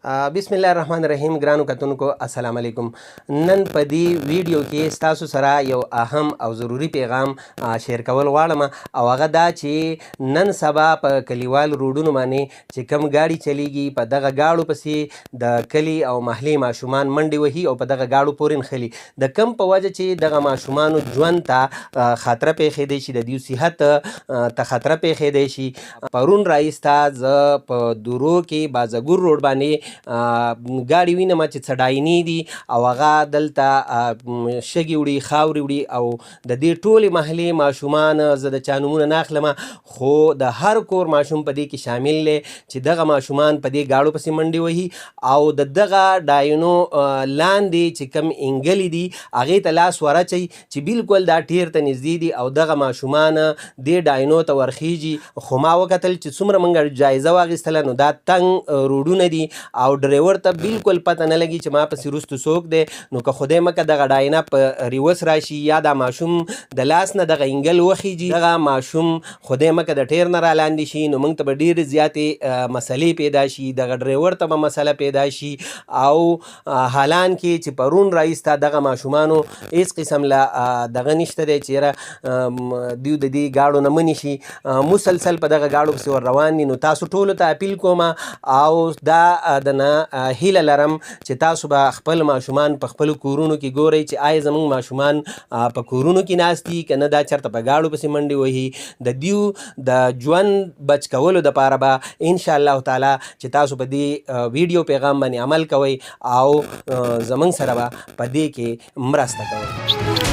بسم الله الرحمن الرحیم. ګرانو کتونکو السلام علیکم. نن په دې ویډیو کې ستاسو سره یو اهم او ضروری پیغام شیر کول غواړم او هغه دا چې نن سبا په کلیوال روډونو باندې چې کم ګاډي چلیږي په دغه ګاډو پسې د کلی او محلې ماشومان منډې وهي او په دغه ګاډو پورې نښلي. د کم په وجه چې دغه ماشومانو ژوند ته خطره پیښیدی شي، د دوی صحت ته خطره پیښیدی شي. پرون راایسته زه په درو کې بازګور روډ باندې ګاډي وینم چې څه ډاینې دي او هغه دلته شګې وړي، خاورې وړي او د دې ټولې محلې ماشومان زه د چا نومونه نه اخلم، خو د هر کور ماشوم په دې کې شامل دی چې دغه ماشومان په دې ګاډو پسې منډې وهي او د دغه ډاینو لاندې چې کم انګلې دي هغې ته لاس ورچوي چې بالکل دا ټیر ته نږدې دي او دغه ماشومان دې ډاینو ته ورخیږي. خو ما وکتل چې څومره موږ جایزه واخیستله نو دا تنګ روډونه دي او ډرایور ته بالکل پته نه لګي چې ما پسې وروستو څوک دی. نو که خدای مکه دغه ډاینه په ریوس راشي یا دا ماشوم د لاس نه دغه انګل وخیږي، دغه ماشوم خدای مکه د ټیر نه رالاندې شي، نو موږ ته به ډېرې زیاتې مسلې پیدا شي، دغه ډرایور ته به مسله پیدا شي. او حالان کې چې پرون راایسته دغه ماشومانو هېڅ قسم له دغه نشته دی چې یاره دوی د دې ګاډو نه منې شي، مسلسل په دغه ګاډو پسې ور روان دي. نو تاسو ټولو ته اپیل کوم او دا د نه هیله لرم چې تاسو به خپل ماشومان په خپلو کورونو کې ګورئ چې آیا زموږ ماشومان په کورونو کې ناست دي که نه دا چېرته په ګاډو پسې منډې وهي. د دیو د ژوند بچ کولو دپاره به انشاءالله تعالی چې تاسو په دې ویډیو پیغام باندې عمل کوئ او زموږ سره به په دې کې مرسته کوئ.